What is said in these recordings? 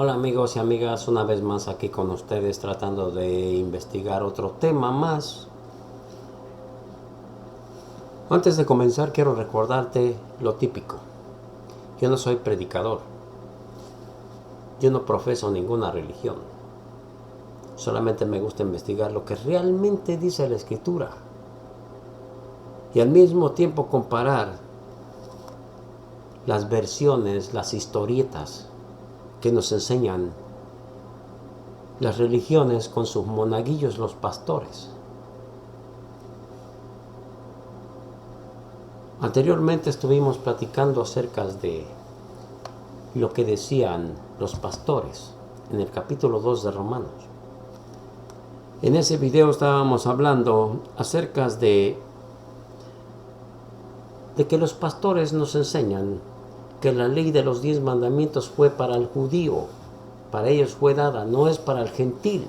Hola amigos y amigas, una vez más aquí con ustedes tratando de investigar otro tema más. Antes de comenzar quiero recordarte lo típico. Yo no soy predicador. Yo no profeso ninguna religión. Solamente me gusta investigar lo que realmente dice la Escritura. Y al mismo tiempo comparar las versiones, las historietas que nos enseñan las religiones con sus monaguillos, los pastores. Anteriormente estuvimos platicando acerca de lo que decían los pastores en el capítulo 2 de Romanos. En ese video estábamos hablando acerca de que los pastores nos enseñan que la ley de los 10 mandamientos fue para el judío, para ellos fue dada, no es para el gentil.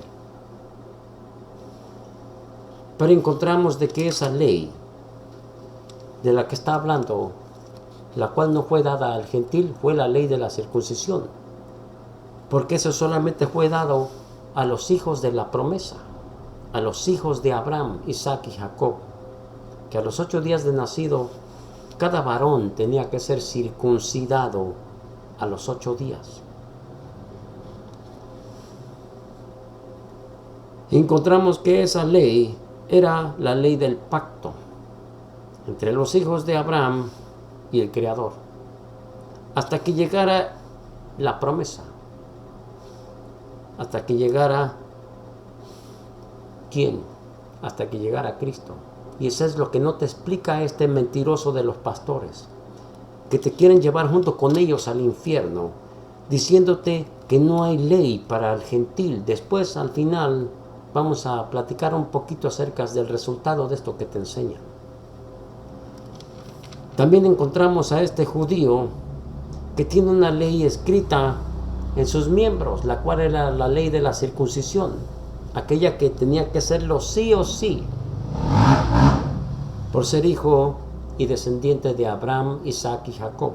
Pero encontramos de que esa ley de la que está hablando, la cual no fue dada al gentil, fue la ley de la circuncisión, porque eso solamente fue dado a los hijos de la promesa, a los hijos de Abraham, Isaac y Jacob, que a los 8 días de nacido cada varón tenía que ser circuncidado a los 8 días. Encontramos que esa ley era la ley del pacto entre los hijos de Abraham y el Creador, hasta que llegara la promesa, hasta que llegara ¿quién? Hasta que llegara Cristo. Y eso es lo que no te explica este mentiroso de los pastores, que te quieren llevar junto con ellos al infierno, diciéndote que no hay ley para el gentil. Después, al final, vamos a platicar un poquito acerca del resultado de esto que te enseñan. También encontramos a este judío que tiene una ley escrita en sus miembros, la cual era la ley de la circuncisión, aquella que tenía que hacerlo sí o sí, por ser hijo y descendiente de Abraham, Isaac y Jacob.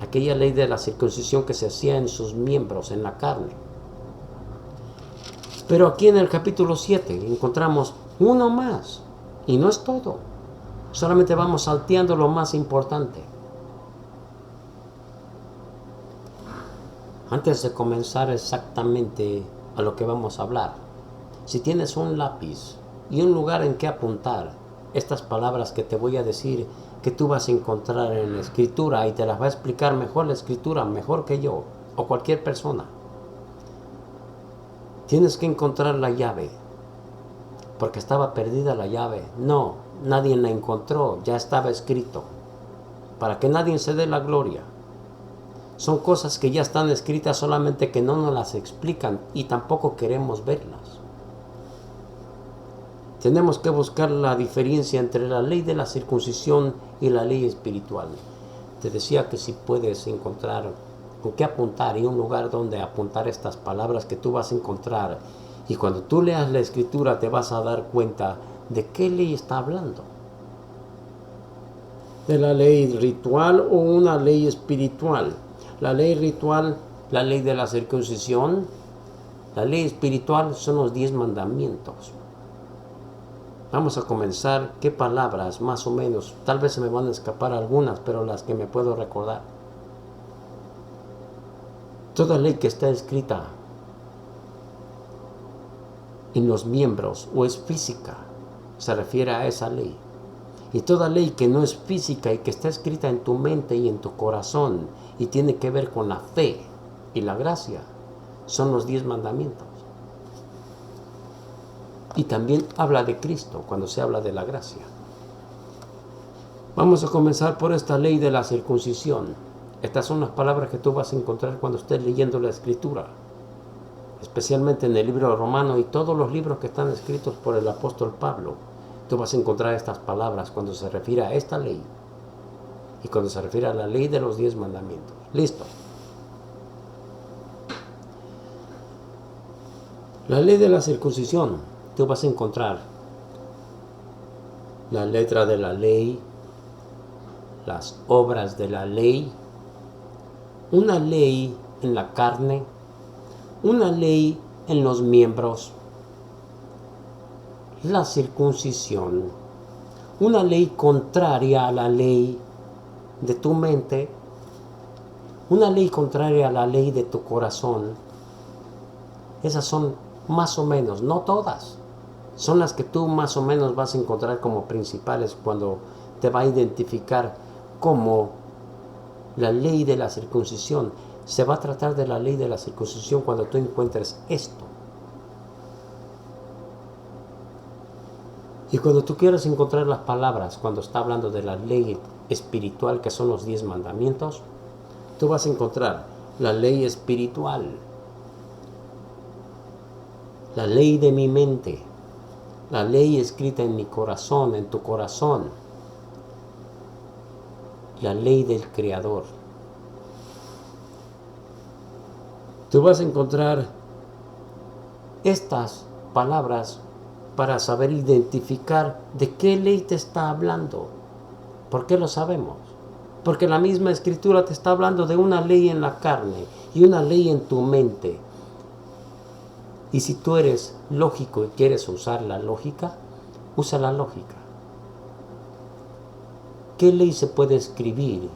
Aquella ley de la circuncisión que se hacía en sus miembros, en la carne. Pero aquí en el capítulo 7 encontramos uno más, y no es todo. Solamente vamos salteando lo más importante. Antes de comenzar exactamente a lo que vamos a hablar, si tienes un lápiz y un lugar en que apuntar estas palabras que te voy a decir, que tú vas a encontrar en la Escritura, y te las va a explicar mejor la Escritura, mejor que yo o cualquier persona. Tienes que encontrar la llave, porque estaba perdida la llave. No, nadie la encontró, ya estaba escrito, para que nadie se dé la gloria. Son cosas que ya están escritas, solamente que no nos las explican y tampoco queremos verlas. Tenemos que buscar la diferencia entre la ley de la circuncisión y la ley espiritual. Te decía que si puedes encontrar con qué apuntar y un lugar donde apuntar estas palabras que tú vas a encontrar, y cuando tú leas la Escritura te vas a dar cuenta de qué ley está hablando. ¿De la ley ritual o una ley espiritual? La ley ritual, la ley de la circuncisión. La ley espiritual son los 10 mandamientos. Vamos a comenzar. ¿Qué palabras más o menos? Tal vez se me van a escapar algunas, pero las que me puedo recordar. Toda ley que está escrita en los miembros o es física, se refiere a esa ley. Y toda ley que no es física y que está escrita en tu mente y en tu corazón y tiene que ver con la fe y la gracia, son los 10 mandamientos. Y también habla de Cristo cuando se habla de la gracia. Vamos a comenzar por esta ley de la circuncisión. Estas son las palabras que tú vas a encontrar cuando estés leyendo la Escritura, especialmente en el libro de Romanos y todos los libros que están escritos por el apóstol Pablo. Tú vas a encontrar estas palabras cuando se refiere a esta ley y cuando se refiere a la ley de los 10 mandamientos. Listo. La ley de la circuncisión, tú vas a encontrar la letra de la ley, las obras de la ley, una ley en la carne, una ley en los miembros, la circuncisión, una ley contraria a la ley de tu mente, una ley contraria a la ley de tu corazón. Esas son más o menos, no todas, son las que tú más o menos vas a encontrar como principales cuando te va a identificar como la ley de la circuncisión. Se va a tratar de la ley de la circuncisión cuando tú encuentres esto. Y cuando tú quieras encontrar las palabras, cuando está hablando de la ley espiritual, que son los 10 mandamientos, tú vas a encontrar la ley espiritual, la ley de mi mente, la ley escrita en mi corazón, en tu corazón, la ley del Creador. Tú vas a encontrar estas palabras para saber identificar de qué ley te está hablando. ¿Por qué lo sabemos? Porque la misma Escritura te está hablando de una ley en la carne y una ley en tu mente. Y si tú eres lógico y quieres usar la lógica, usa la lógica. ¿Qué ley se puede escribir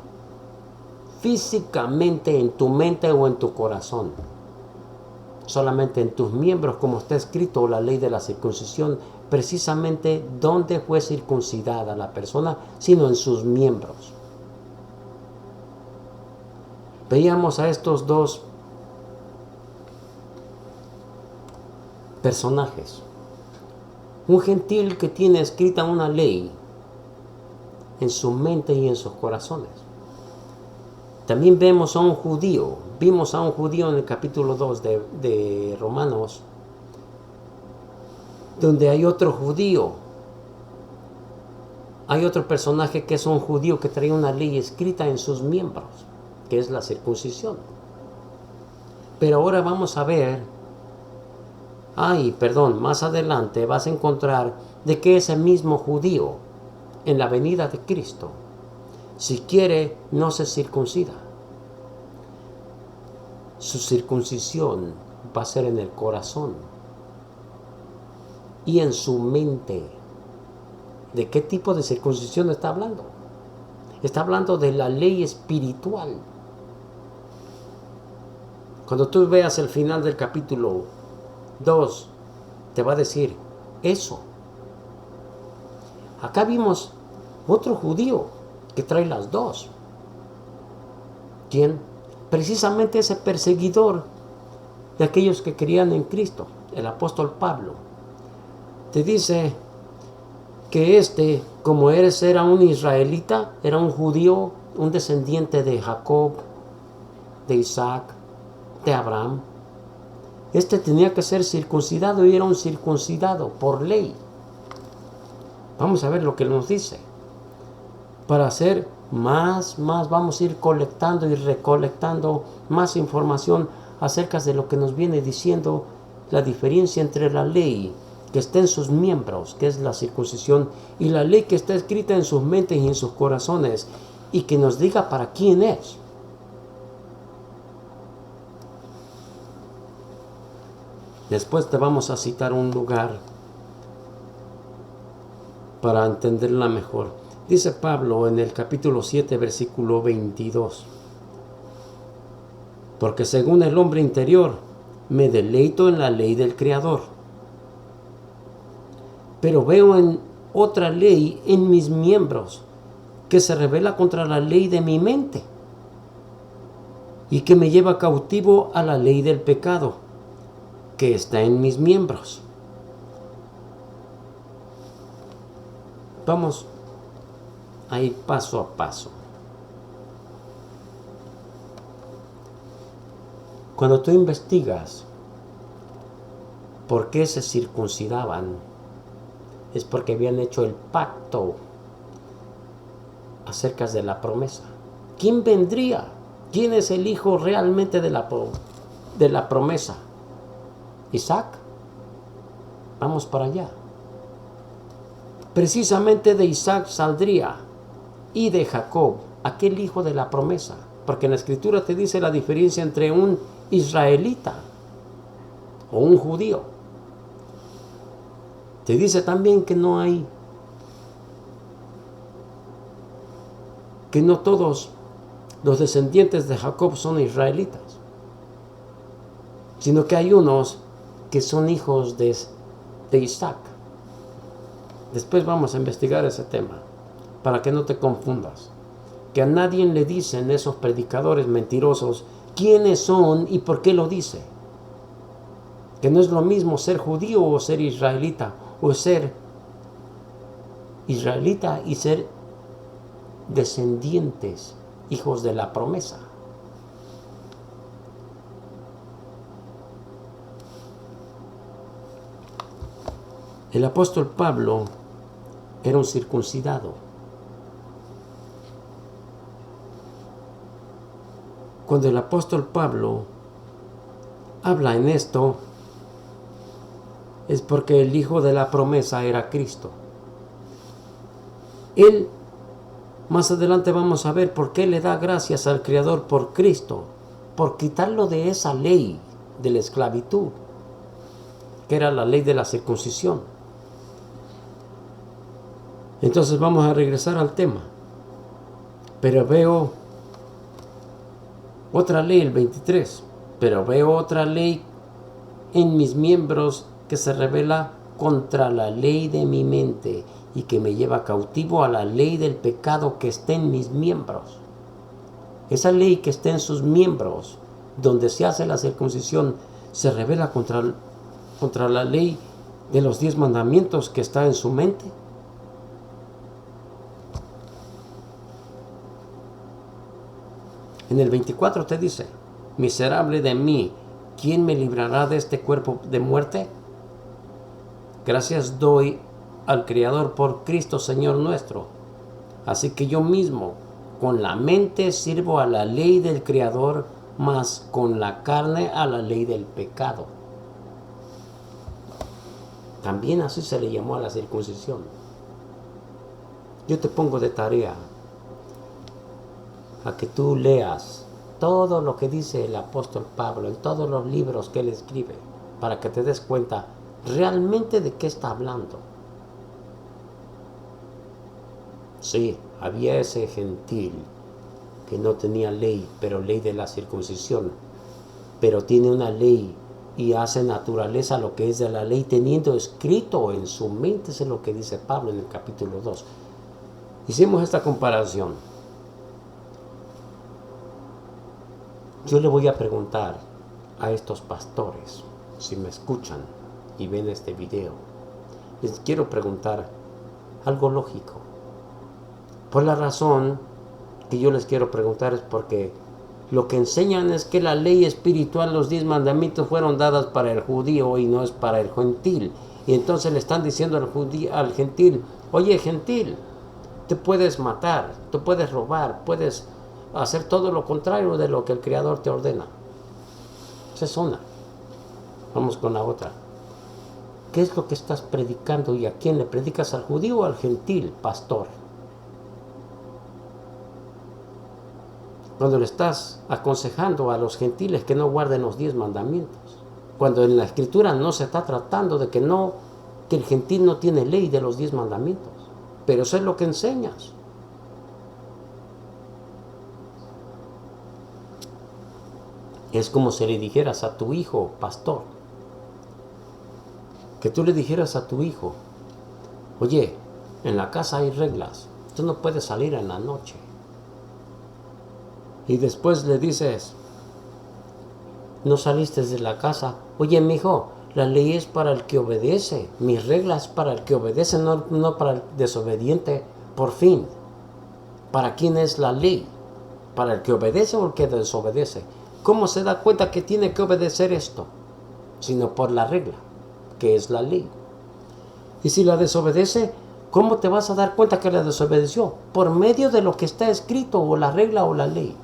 físicamente en tu mente o en tu corazón? Solamente en tus miembros, como está escrito la ley de la circuncisión, precisamente donde fue circuncidada la persona, sino en sus miembros. Veíamos a estos dos personajes. Un gentil que tiene escrita una ley en su mente y en sus corazones. También vimos a un judío en el capítulo 2 de Romanos, donde hay otro judío, hay otro personaje que es un judío que trae una ley escrita en sus miembros, que es la circuncisión. Pero ahora vamos a ver, más adelante vas a encontrar de que ese mismo judío, en la venida de Cristo, si quiere, no se circuncida. Su circuncisión va a ser en el corazón y en su mente. ¿De qué tipo de circuncisión está hablando? Está hablando de la ley espiritual. Cuando tú veas el final del capítulo 2, te va a decir eso. Acá vimos otro judío que trae las dos. ¿Quién? Precisamente ese perseguidor de aquellos que creían en Cristo, el apóstol Pablo. Te dice que como era un israelita, era un judío, un descendiente de Jacob, de Isaac, de Abraham. Tenía que ser circuncidado y era un circuncidado por ley. Vamos a ver lo que nos dice. Para hacer más vamos a ir colectando y recolectando más información acerca de lo que nos viene diciendo la diferencia entre la ley que está en sus miembros, que es la circuncisión, y la ley que está escrita en sus mentes y en sus corazones, y que nos diga para quién es. Después te vamos a citar un lugar para entenderla mejor. Dice Pablo en el capítulo 7, versículo 22. Porque según el hombre interior, me deleito en la ley del Creador. Pero veo en otra ley en mis miembros, que se rebela contra la ley de mi mente, y que me lleva cautivo a la ley del pecado, que está en mis miembros. Vamos a ir paso a paso. Cuando tú investigas por qué se circuncidaban, es porque habían hecho el pacto acerca de la promesa. ¿Quién vendría? ¿Quién es el hijo realmente de la promesa? ¿Isaac? Vamos para allá. Precisamente de Isaac saldría, y de Jacob, aquel hijo de la promesa. porque en la Escritura te dice la diferencia entre un israelita o un judío. Te dice también que no todos los descendientes de Jacob son israelitas, sino que hay unos que son hijos de Isaac. Después vamos a investigar ese tema, para que no te confundas. Que a nadie le dicen esos predicadores mentirosos quiénes son y por qué lo dice. Que no es lo mismo ser judío o ser israelita, o ser israelita y ser descendientes, hijos de la promesa. El apóstol Pablo era un circuncidado. Cuando el apóstol Pablo habla en esto, es porque el hijo de la promesa era Cristo. Él, más adelante vamos a ver por qué le da gracias al Creador por Cristo, por quitarlo de esa ley de la esclavitud, que era la ley de la circuncisión. Entonces vamos a regresar al tema. Pero veo otra ley, el 23. Pero veo otra ley en mis miembros que se revela contra la ley de mi mente y que me lleva cautivo a la ley del pecado que está en mis miembros. Esa ley que está en sus miembros, donde se hace la circuncisión, se revela contra la ley de los 10 mandamientos que está en su mente. En el 24 te dice: miserable de mí, ¿quién me librará de este cuerpo de muerte? Gracias doy al Creador por Cristo Señor nuestro. Así que yo mismo, con la mente sirvo a la ley del Creador, mas con la carne a la ley del pecado. También así se le llamó a la circuncisión. Yo te pongo de tarea a que tú leas todo lo que dice el apóstol Pablo en todos los libros que él escribe, para que te des cuenta realmente de qué está hablando. Sí, había ese gentil que no tenía ley, pero ley de la circuncisión, pero tiene una ley y hace naturaleza lo que es de la ley, teniendo escrito en su mente. Eso es lo que dice Pablo en el capítulo 2. Hicimos esta comparación. Yo le voy a preguntar a estos pastores, si me escuchan y ven este video, les quiero preguntar algo lógico. Por la razón que yo les quiero preguntar es porque lo que enseñan es que la ley espiritual, los 10 mandamientos, fueron dadas para el judío y no es para el gentil. Y entonces le están diciendo al gentil: oye, gentil, te puedes matar, te puedes robar, puedes hacer todo lo contrario de lo que el Creador te ordena. Esa es una. Vamos con la otra. ¿Qué es lo que estás predicando y a quién le predicas? ¿Al judío o al gentil, pastor? Cuando le estás aconsejando a los gentiles que no guarden los 10 mandamientos, cuando en la Escritura no se está tratando de que el gentil no tiene ley de los 10 mandamientos, pero eso es lo que enseñas. Es como si le dijeras a tu hijo, pastor, que tú le dijeras a tu hijo: oye, en la casa hay reglas, tú no puedes salir en la noche. Y después le dices: no saliste de la casa. Oye, mijo, la ley es para el que obedece, mis reglas para el que obedece, no para el desobediente. Por fin, ¿para quién es la ley? ¿Para el que obedece o el que desobedece? ¿Cómo se da cuenta que tiene que obedecer esto? Sino por la regla, que es la ley. Y si la desobedece, ¿cómo te vas a dar cuenta que la desobedeció? Por medio de lo que está escrito, o la regla o la ley.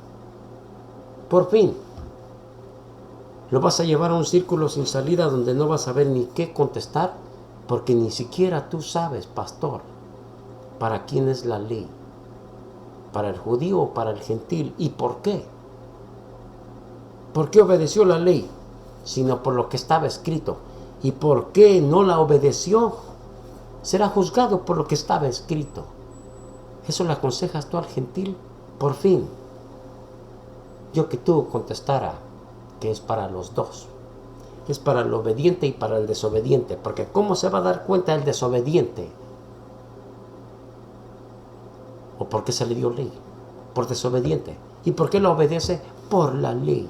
Por fin, lo vas a llevar a un círculo sin salida donde no vas a ver ni qué contestar, porque ni siquiera tú sabes, pastor, para quién es la ley. ¿Para el judío o para el gentil? ¿Y por qué? ¿Por qué obedeció la ley? Sino por lo que estaba escrito. ¿Y por qué no la obedeció? Será juzgado por lo que estaba escrito. ¿Eso le aconsejas tú al gentil? Por fin, yo que tú contestara que es para los dos. Es para el obediente y para el desobediente. Porque ¿cómo se va a dar cuenta el desobediente? ¿O por qué se le dio ley? Por desobediente. ¿Y por qué lo obedece? Por la ley.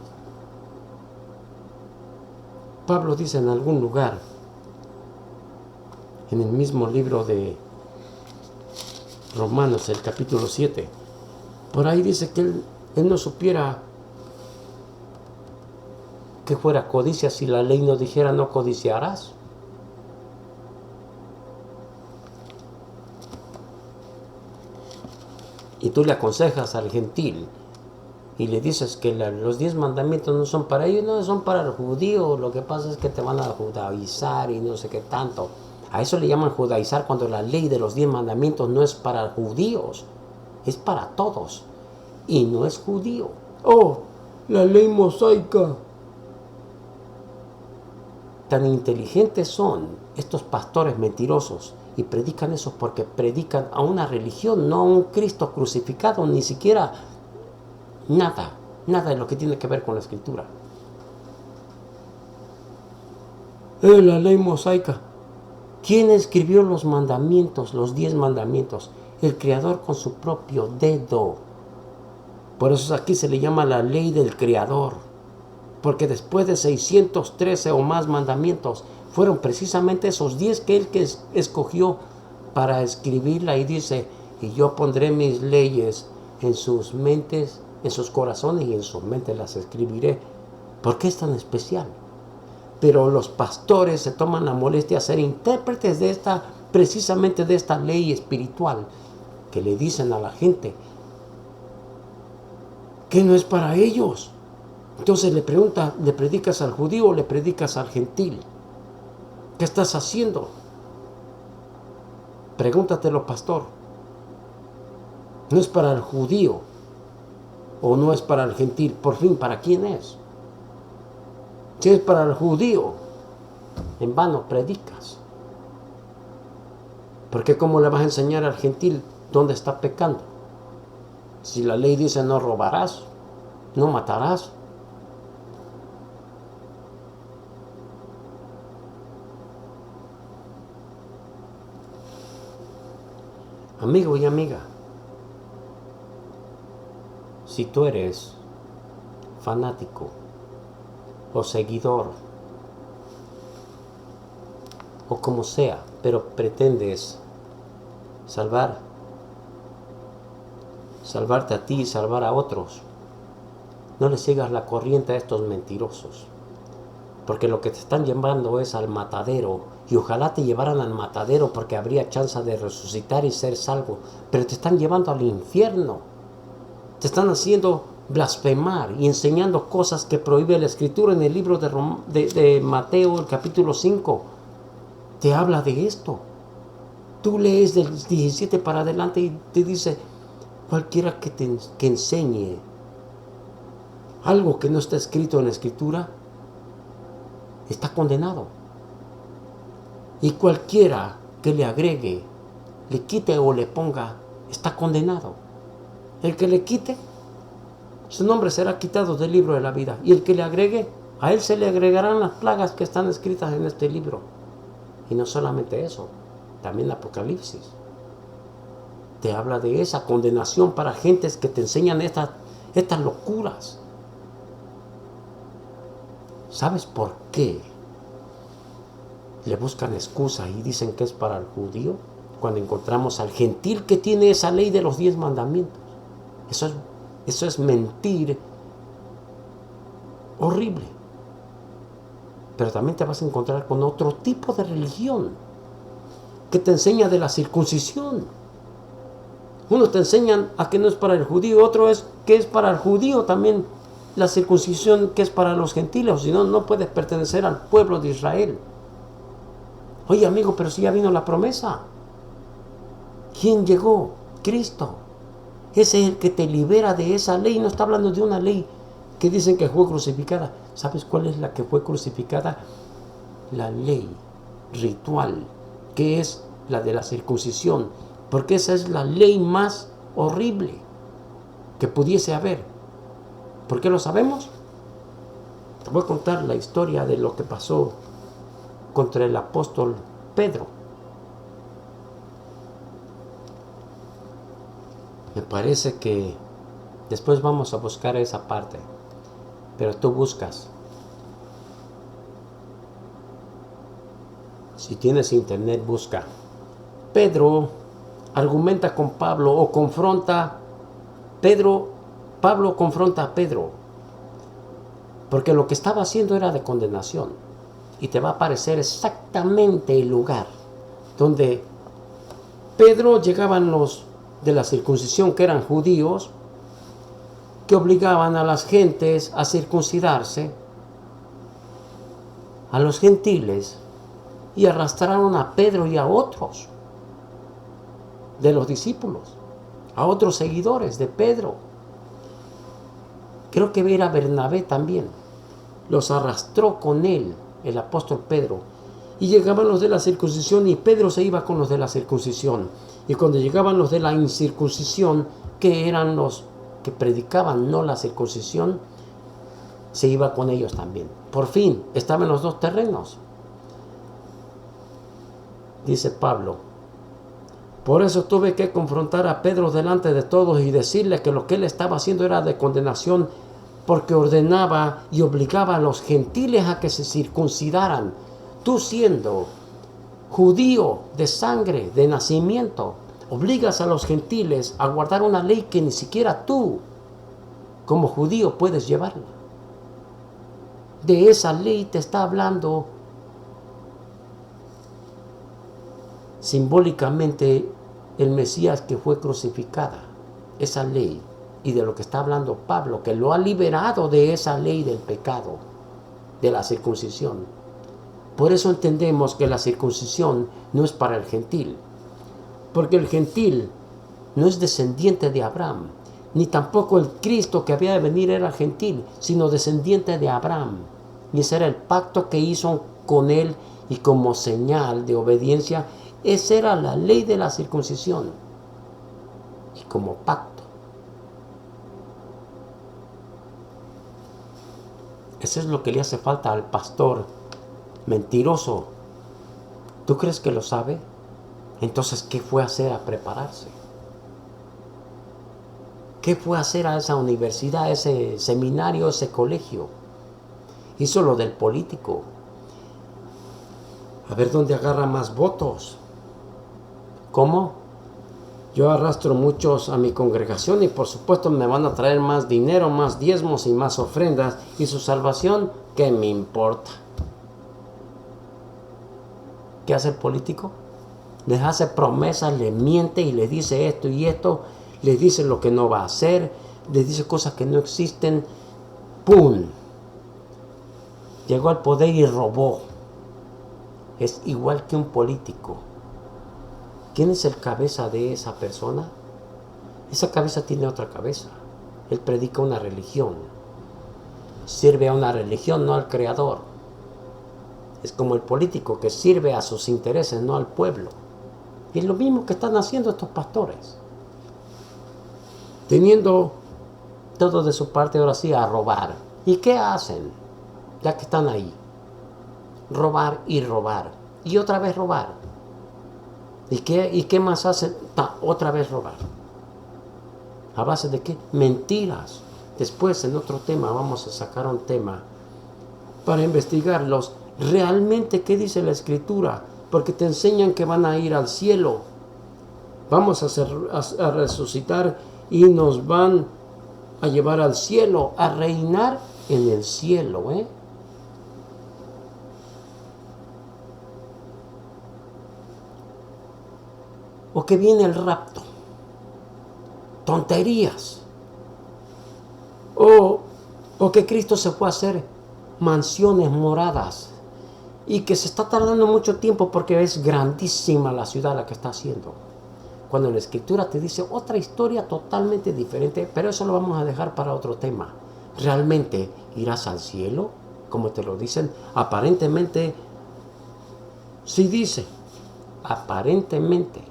Pablo dice en algún lugar, en el mismo libro de Romanos, el capítulo 7, por ahí dice que él no supiera que fuera codicia si la ley no dijera no codiciarás. Y tú le aconsejas al gentil y le dices que los 10 mandamientos no son para ellos, no son para el judío. Lo que pasa es que te van a judaizar y no sé qué tanto. A eso le llaman judaizar cuando la ley de los 10 mandamientos no es para judíos, es para todos. Y no es judío. Oh, la ley mosaica. Tan inteligentes son estos pastores mentirosos y predican eso porque predican a una religión, no a un Cristo crucificado, ni siquiera nada de lo que tiene que ver con la escritura. La ley mosaica. ¿Quién escribió los mandamientos, los 10 mandamientos? El Creador con su propio dedo. Por eso aquí se le llama la ley del Creador. Porque después de 613 o más mandamientos, fueron precisamente esos 10 que él escogió para escribirla. Y dice, y yo pondré mis leyes en sus mentes, en sus corazones y en sus mentes las escribiré. ¿Por qué es tan especial? Pero los pastores se toman la molestia de ser intérpretes de precisamente de esta ley espiritual, que le dicen a la gente que no es para ellos. Entonces le pregunta, ¿le predicas al judío o le predicas al gentil? ¿Qué estás haciendo? Pregúntatelo, pastor. ¿No es para el judío o no es para el gentil? Por fin, ¿para quién es? Si es para el judío, en vano predicas. Porque ¿cómo le vas a enseñar al gentil dónde está pecando? Si la ley dice no robarás, no matarás. Amigo y amiga, si tú eres fanático o seguidor o como sea, pero pretendes salvarte a ti y salvar a otros, no le sigas la corriente a estos mentirosos, porque lo que te están llevando es al matadero. Y ojalá te llevaran al matadero porque habría chance de resucitar y ser salvo, pero te están llevando al infierno. Te están haciendo blasfemar y enseñando cosas que prohíbe la escritura. En el libro de Mateo, el capítulo 5, te habla de esto. Tú lees del 17 para adelante y te dice, cualquiera que enseñe algo que no está escrito en la escritura, está condenado. Y cualquiera que le agregue, le quite o le ponga, está condenado. El que le quite, su nombre será quitado del libro de la vida. Y el que le agregue, a él se le agregarán las plagas que están escritas en este libro. Y no solamente eso, también Apocalipsis te habla de esa condenación para gentes que te enseñan estas locuras. ¿Sabes por qué le buscan excusa y dicen que es para el judío cuando encontramos al gentil que tiene esa ley de los 10 mandamientos? Eso es mentir horrible. Pero también te vas a encontrar con otro tipo de religión que te enseña de la circuncisión. Uno te enseñan a que no es para el judío, otro es que es para el judío también la circuncisión, que es para los gentiles, si no, no puedes pertenecer al pueblo de Israel. Oye, amigo, pero si ya vino la promesa. ¿Quién llegó? Cristo. Ese es el que te libera de esa ley. No está hablando de una ley ¿Qué dicen que fue crucificada? ¿Sabes cuál es la que fue crucificada? La ley ritual, que es la de la circuncisión, porque esa es la ley más horrible que pudiese haber. ¿Por qué lo sabemos? Te voy a contar la historia de lo que pasó contra el apóstol Pedro. Me parece que después vamos a buscar esa parte, pero tú buscas. Si tienes internet, busca. Pedro argumenta con Pablo o confronta Pablo confronta a Pedro, porque lo que estaba haciendo era de condenación. Y te va a aparecer exactamente el lugar donde Pedro llegaban los de la circuncisión, que eran judíos, que obligaban a las gentes a circuncidarse, a los gentiles, y arrastraron a Pedro y a otros de los discípulos, a otros seguidores de Pedro. Creo que era Bernabé también. Los arrastró con él, el apóstol Pedro. Y llegaban los de la circuncisión y Pedro se iba con los de la circuncisión. Y cuando llegaban los de la incircuncisión, que eran los que predicaban no la circuncisión, se iba con ellos también. Por fin, estaban los dos terrenos. Dice Pablo: por eso tuve que confrontar a Pedro delante de todos y decirle que lo que él estaba haciendo era de condenación, porque ordenaba y obligaba a los gentiles a que se circuncidaran. Tú, siendo judío de sangre, de nacimiento, obligas a los gentiles a guardar una ley que ni siquiera tú, como judío, puedes llevarla. De esa ley te está hablando simbólicamente el Mesías que fue crucificada, esa ley, y de lo que está hablando Pablo, que lo ha liberado de esa ley del pecado, de la circuncisión. Por eso entendemos que la circuncisión no es para el gentil, porque el gentil no es descendiente de Abraham, ni tampoco el Cristo que había de venir era gentil, sino descendiente de Abraham. Y ese era el pacto que hizo con él, y como señal de obediencia, esa era la ley de la circuncisión. Y como pacto. Eso es lo que le hace falta al pastor mentiroso. ¿Tú crees que lo sabe? Entonces, ¿qué fue a hacer a prepararse? ¿Qué fue a hacer a esa universidad, a ese seminario, a ese colegio? Hizo lo del político. A ver dónde agarra más votos. ¿Cómo? Yo arrastro muchos a mi congregación y por supuesto me van a traer más dinero, más diezmos y más ofrendas. ¿Y su salvación? ¿Qué me importa? ¿Qué hace el político? Les hace promesas, les miente y les dice esto y esto. Les dice lo que no va a hacer. Les dice cosas que no existen. ¡Pum! Llegó al poder y robó. Es igual que un político. ¿Quién es el cabeza de esa persona? Esa cabeza tiene otra cabeza. Él predica una religión. Sirve a una religión, no al creador. Es como el político que sirve a sus intereses, no al pueblo. Y es lo mismo que están haciendo estos pastores. Teniendo todo de su parte ahora sí a robar. ¿Y qué hacen? Ya que están ahí. Robar y robar. Y otra vez robar. ¿Y qué más hacen? Otra vez robar. ¿A base de qué? Mentiras. Después, en otro tema, vamos a sacar un tema para investigarlos. Realmente, ¿qué dice la Escritura? Porque te enseñan que van a ir al cielo. Vamos a resucitar y nos van a llevar al cielo, a reinar en el cielo, O que viene el rapto. Tonterías. O que Cristo se fue a hacer mansiones moradas. Y que se está tardando mucho tiempo porque es grandísima la ciudad la que está haciendo. Cuando la Escritura te dice otra historia totalmente diferente. Pero eso lo vamos a dejar para otro tema. ¿Realmente irás al cielo? Como te lo dicen. Aparentemente, sí dice. Aparentemente.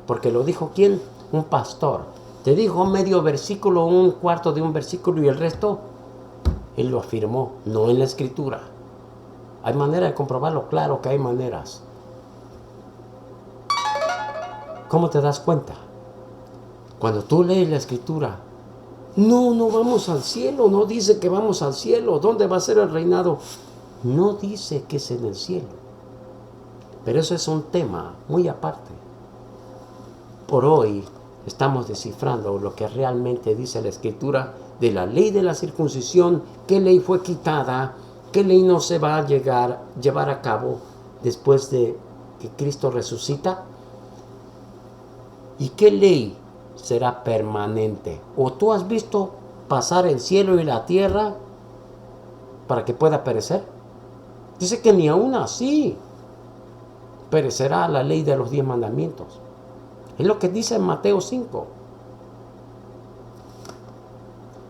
Porque lo dijo ¿quién? Un pastor. Te dijo medio versículo, un cuarto de un versículo y el resto, él lo afirmó, no en la escritura. Hay manera de comprobarlo, claro que hay maneras. ¿Cómo te das cuenta? Cuando tú lees la escritura, no vamos al cielo, no dice que vamos al cielo. ¿Dónde va a ser el reinado? No dice que es en el cielo. Pero eso es un tema muy aparte. Por hoy estamos descifrando lo que realmente dice la escritura de la ley de la circuncisión, qué ley fue quitada, qué ley no se va a llevar a cabo después de que Cristo resucita y qué ley será permanente. ¿O tú has visto pasar el cielo y la tierra para que pueda perecer? Dice que ni aún así perecerá la ley de los 10 mandamientos. Es lo que dice en Mateo 5.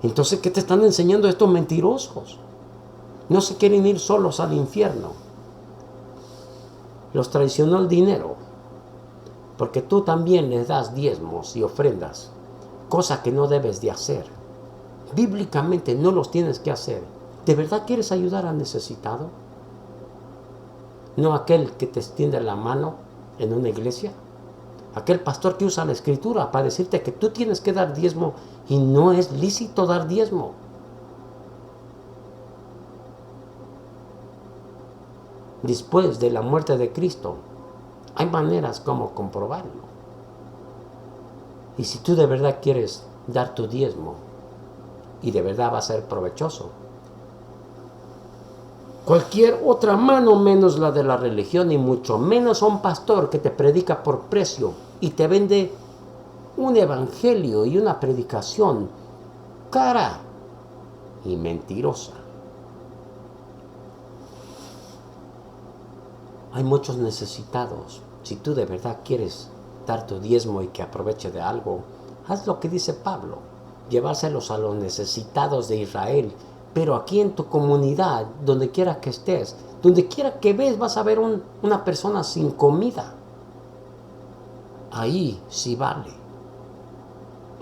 Entonces, ¿qué te están enseñando estos mentirosos? No se quieren ir solos al infierno. Los traicionó el dinero. Porque tú también les das diezmos y ofrendas. Cosa que no debes de hacer. Bíblicamente no los tienes que hacer. ¿De verdad quieres ayudar al necesitado? ¿No aquel que te extiende la mano en una iglesia? Aquel pastor que usa la escritura para decirte que tú tienes que dar diezmo y no es lícito dar diezmo. Después de la muerte de Cristo, hay maneras como comprobarlo. Y si tú de verdad quieres dar tu diezmo y de verdad va a ser provechoso, cualquier otra mano menos la de la religión y mucho menos a un pastor que te predica por precio y te vende un evangelio y una predicación cara y mentirosa. Hay muchos necesitados. Si tú de verdad quieres dar tu diezmo y que aproveche de algo, haz lo que dice Pablo, llevárselos a los necesitados de Israel. Pero aquí en tu comunidad, donde quiera que estés, donde quiera que ves, vas a ver una persona sin comida. Ahí sí vale.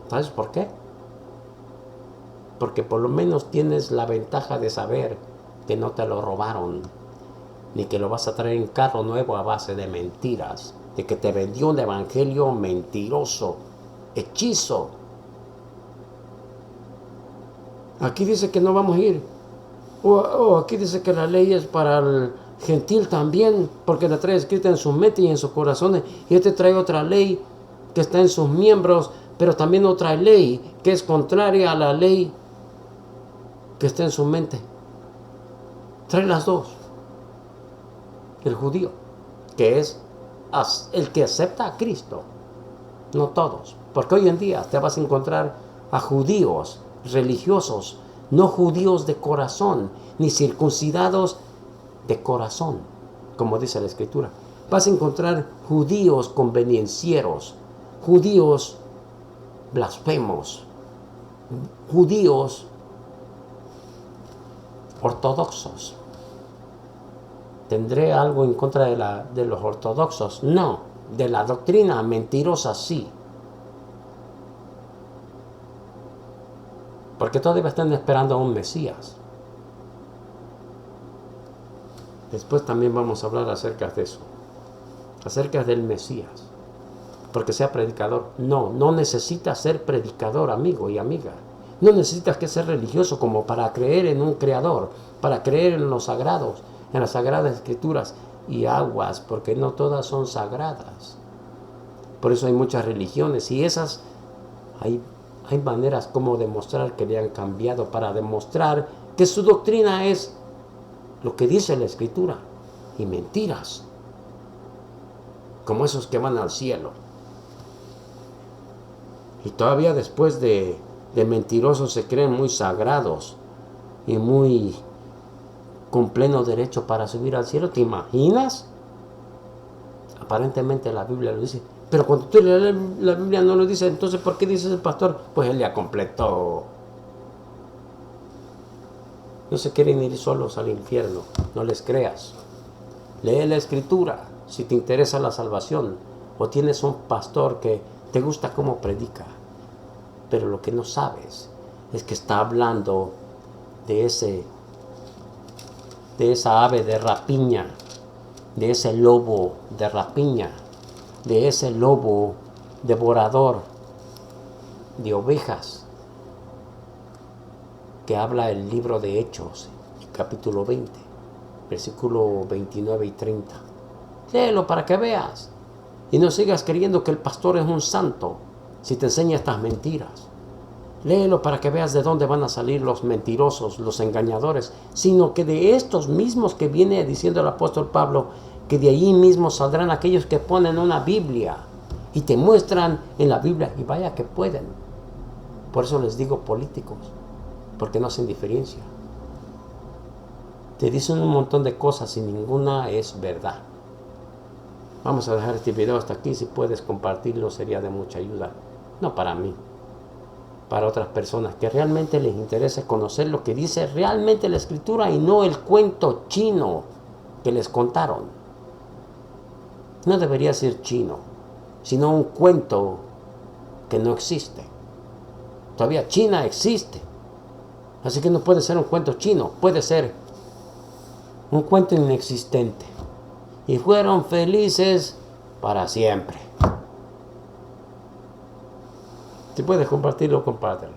¿Sabes por qué? Porque por lo menos tienes la ventaja de saber que no te lo robaron, ni que lo vas a traer en carro nuevo a base de mentiras, de que te vendió un evangelio mentiroso, hechizo. Aquí dice que no vamos a ir. Aquí dice que la ley es para el gentil también, porque la trae escrita en sus mentes y en sus corazones. Y este trae otra ley que está en sus miembros, pero también otra ley que es contraria a la ley que está en su mente. Trae las dos. El judío, que es el que acepta a Cristo. No todos, porque hoy en día te vas a encontrar a judíos religiosos, no judíos de corazón, ni circuncidados de corazón, como dice la Escritura. Vas a encontrar judíos conveniencieros, judíos blasfemos, judíos ortodoxos. ¿Tendré algo en contra de los ortodoxos? No. De la doctrina mentirosa, sí. Porque todavía están esperando a un Mesías. Después también vamos a hablar acerca de eso. Acerca del Mesías. Porque sea predicador. No necesitas ser predicador, amigo y amiga. No necesitas que ser religioso como para creer en un creador, para creer en los sagrados, en las sagradas escrituras y aguas, porque no todas son sagradas. Por eso hay muchas religiones y esas hay maneras como demostrar que le han cambiado para demostrar que su doctrina es lo que dice la escritura y mentiras, como esos que van al cielo. Y todavía después de mentirosos se creen muy sagrados y muy con pleno derecho para subir al cielo. ¿Te imaginas? Aparentemente la Biblia lo dice, pero cuando tú lees la Biblia no lo dice. Entonces ¿por qué dice el pastor? Pues él ya completó. No se quieren ir solos al infierno. No les creas. Lee la Escritura si te interesa la salvación. O tienes un pastor que te gusta cómo predica. Pero lo que no sabes es que está hablando de esa ave de rapiña, de ese lobo de rapiña, de ese lobo devorador de ovejas que habla el libro de Hechos, capítulo 20, versículo 29 y 30. Léelo para que veas y no sigas creyendo que el pastor es un santo si te enseña estas mentiras. Léelo para que veas de dónde van a salir los mentirosos, los engañadores, sino que de estos mismos que viene diciendo el apóstol Pablo, que de ahí mismo saldrán aquellos que ponen una Biblia y te muestran en la Biblia, y vaya que pueden. Por eso les digo políticos, porque no hacen diferencia. Te dicen un montón de cosas y ninguna es verdad. Vamos a dejar este video hasta aquí. Si puedes compartirlo sería de mucha ayuda. No para mí, para otras personas que realmente les interesa conocer lo que dice realmente la Escritura y no el cuento chino que les contaron. No debería ser chino, sino un cuento que no existe. Todavía China existe. Así que no puede ser un cuento chino, puede ser un cuento inexistente. Y fueron felices para siempre. Si puedes compartirlo, compártelo.